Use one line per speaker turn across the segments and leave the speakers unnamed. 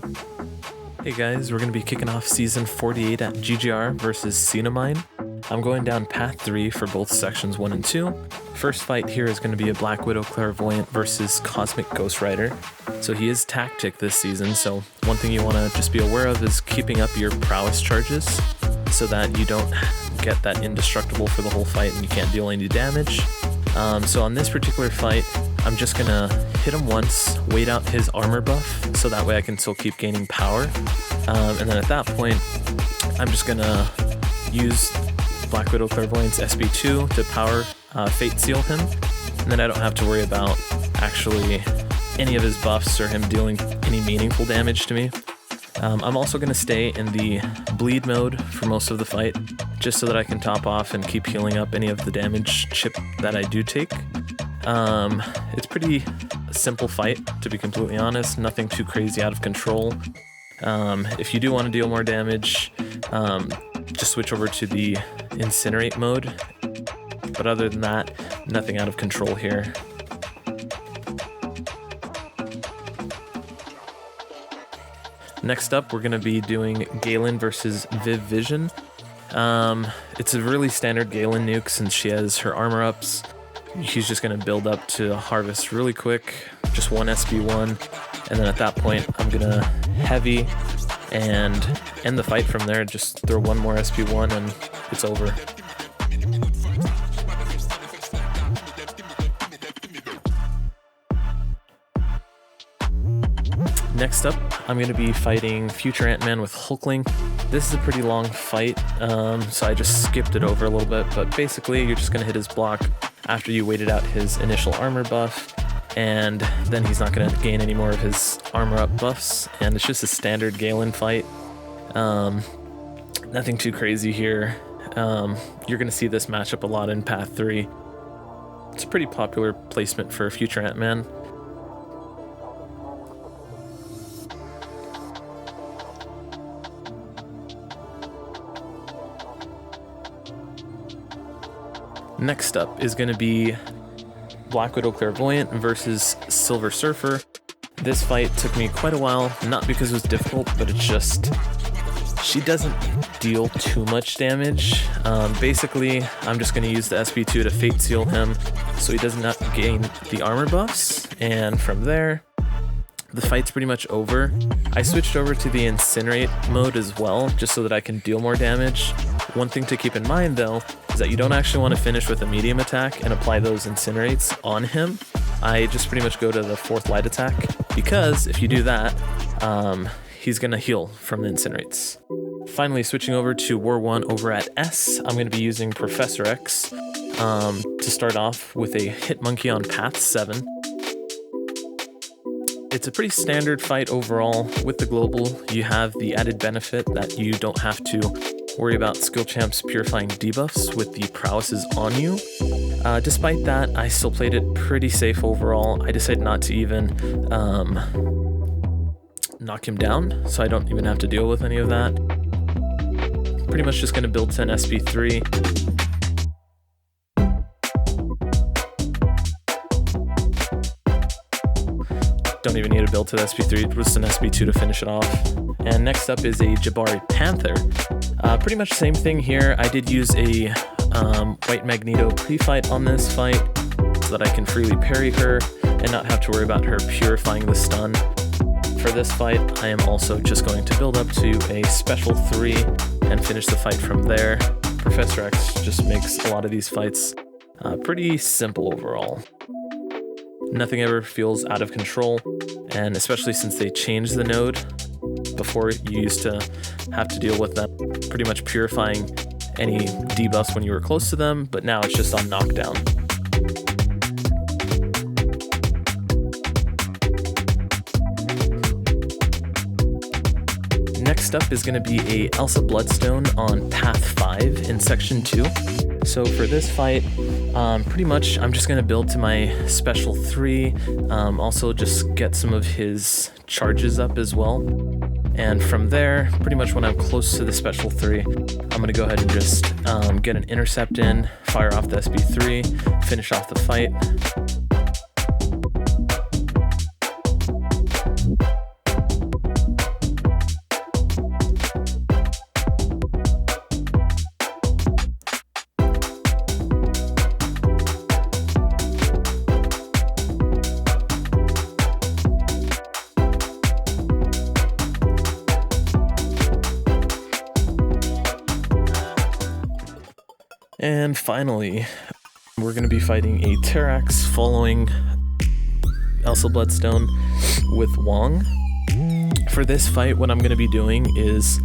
Hey guys, we're going to be kicking off Season 48 at GGIR versus Cinemine. I'm going down Path 3 for both Sections 1 and 2. First fight here is going to be a Black Widow Clairvoyant versus Cosmic Ghost Rider. So he is tactic this season, so one thing you want to just be aware of is keeping up your prowess charges so that you don't get that indestructible for the whole fight and you can't deal any damage. So on this particular fight, I'm just going to hit him once, wait out his armor buff, so that way I can still keep gaining power. And then at that point, I'm just going to use Black Widow Clairvoyant's SB2 to power Fate Seal him, and then I don't have to worry about actually any of his buffs or him dealing any meaningful damage to me. I'm also going to stay in the bleed mode for most of the fight, just so that I can top off and keep healing up any of the damage chip that I do take. It's pretty simple fight, to be completely honest, nothing too crazy out of control. If you do want to deal more damage, just switch over to the Incinerate mode, but other than that, nothing out of control here. Next up, we're going to be doing Galen versus Viv Vision. It's a really standard Galen nuke since she has her armor ups. He's just going to build up to harvest really quick, just one SB1, and then at that point I'm going to heavy and end the fight from there. Just throw one more SB1 and it's over. Next up, I'm going to be fighting Future Ant-Man with Hulkling. This is a pretty long fight, so I just skipped it over a little bit, but basically you're just going to hit his block after you waited out his initial armor buff, and then he's not going to gain any more of his armor up buffs, and it's just a standard Galen fight. Nothing too crazy here. You're going to see this matchup a lot in Path 3. It's a pretty popular placement for Future Ant-Man. Next up is going to be Black Widow Clairvoyant versus Silver Surfer. This fight took me quite a while, not because it was difficult, but it's just she doesn't deal too much damage. Basically, I'm just going to use the SB2 to Fate Seal him so he does not gain the armor buffs, and from there, the fight's pretty much over. I switched over to the Incinerate mode as well, just so that I can deal more damage. One thing to keep in mind though, is that you don't actually want to finish with a medium attack and apply those Incinerates on him. I just pretty much go to the 4th light attack, because if you do that, he's going to heal from the Incinerates. Finally, switching over to War 1 over at S, I'm going to be using Professor X to start off with a Hit Monkey on Path 7. It's a pretty standard fight overall. With the global, you have the added benefit that you don't have to worry about skill champs purifying debuffs with the prowesses on you. Despite that, I still played it pretty safe overall. I decided not to even knock him down, so I don't even have to deal with any of that. Pretty much just going to build 10 SB3. Don't even need to build to the SB3, just an SB2 to finish it off. And next up is a Jabari Panther. Pretty much the same thing here. I did use a White Magneto pre-fight on this fight so that I can freely parry her and not have to worry about her purifying the stun. For this fight, I am also just going to build up to a special 3 and finish the fight from there. Professor X just makes a lot of these fights pretty simple overall. Nothing ever feels out of control, and especially since they changed the node. Before, you used to have to deal with them pretty much purifying any debuffs when you were close to them, but now it's just on knockdown. Next up is going to be a Elsa Bloodstone on Path 5 in Section 2. So for this fight, pretty much I'm just going to build to my special 3, also just get some of his charges up as well. And from there, pretty much when I'm close to the special 3, I'm going to go ahead and just get an intercept in, fire off the SB3, finish off the fight. And finally, we're going to be fighting a Terrax following Elsa Bloodstone with Wong. For this fight, what I'm going to be doing is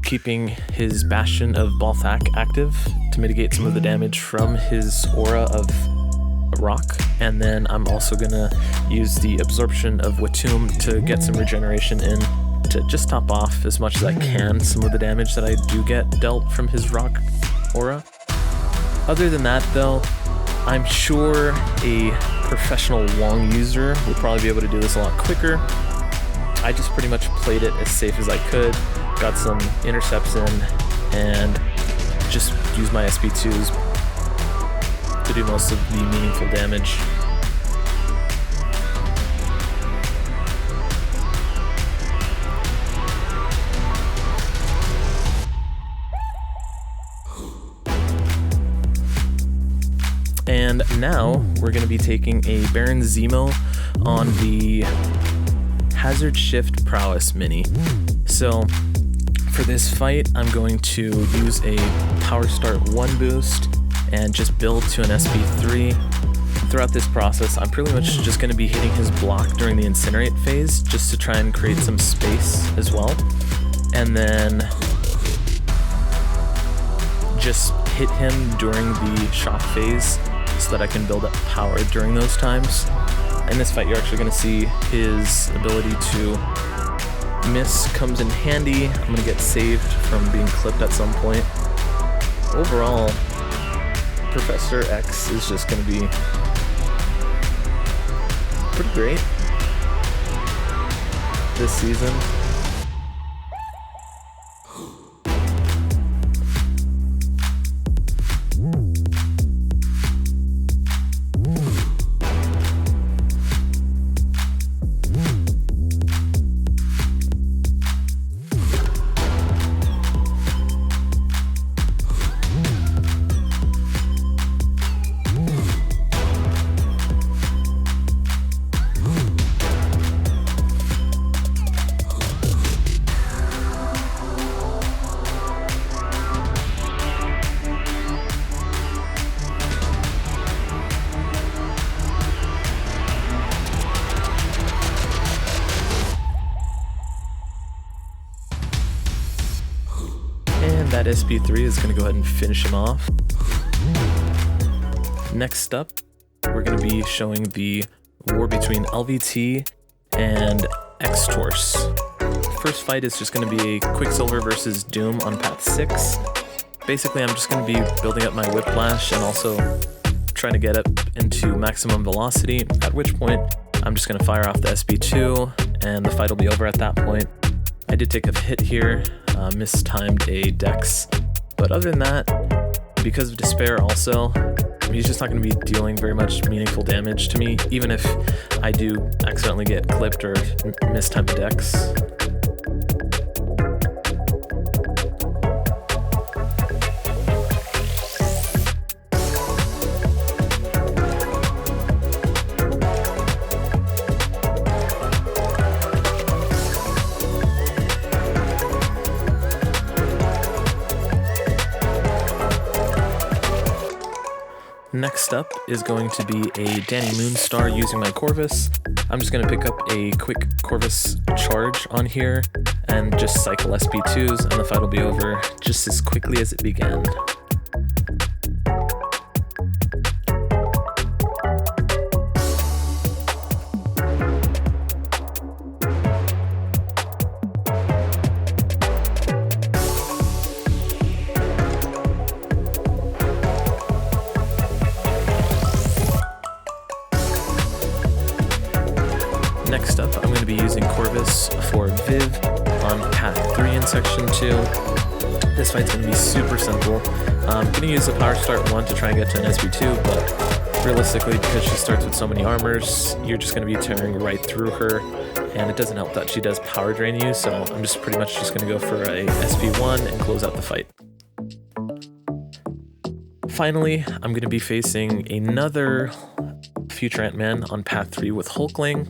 keeping his Bastion of Balthak active to mitigate some of the damage from his aura of rock, and then I'm also going to use the Absorption of Watum to get some regeneration in to just top off as much as I can some of the damage that I do get dealt from his rock aura. Other than that though, I'm sure a professional Wong user would probably be able to do this a lot quicker. I just pretty much played it as safe as I could, got some intercepts in, and just used my SP2s to do most of the meaningful damage. And now we're going to be taking a Baron Zemo on the Hazard Shift Prowess mini. So for this fight, I'm going to use a Power Start 1 boost and just build to an SP3. Throughout this process, I'm pretty much just going to be hitting his block during the Incinerate phase just to try and create some space as well. And then just hit him during the shock phase so that I can build up power during those times. In this fight, you're actually going to see his ability to miss comes in handy. I'm going to get saved from being clipped at some point. Overall, Professor X is just going to be pretty great this season. And that SP3 is going to go ahead and finish him off. Next up, we're going to be showing the war between LVT and X-Torse. First fight is just going to be a Quicksilver versus Doom on path 6. Basically, I'm just going to be building up my Whiplash and also trying to get up into maximum velocity, at which point I'm just going to fire off the SP2 and the fight will be over at that point. I did take a hit here, mistimed a Dex, but other than that, because of Despair also, he's just not going to be dealing very much meaningful damage to me, even if I do accidentally get clipped or mistime a Dex. Next up is going to be a Danny Moonstar using my Corvus. I'm just going to pick up a quick Corvus charge on here and just cycle SP2s, and the fight will be over just as quickly as it began. Next up, I'm going to be using Corvus for Viv on path 3 in section 2. This fight's going to be super simple. I'm going to use the Power Start 1 to try and get to an SP2, but realistically, because she starts with so many armors, you're just going to be tearing right through her, and it doesn't help that she does power drain you, so I'm just pretty much just going to go for a SP1 and close out the fight. Finally, I'm going to be facing another Future Ant-Man on path 3 with Hulkling.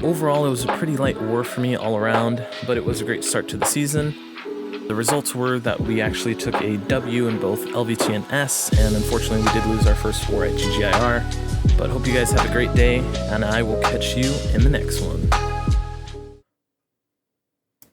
Overall, it was a pretty light war for me all around, but it was a great start to the season. The results were that we actually took a W in both LVT and S, and unfortunately we did lose our first war at GGIR. But hope you guys have a great day, and I will catch you in the next one.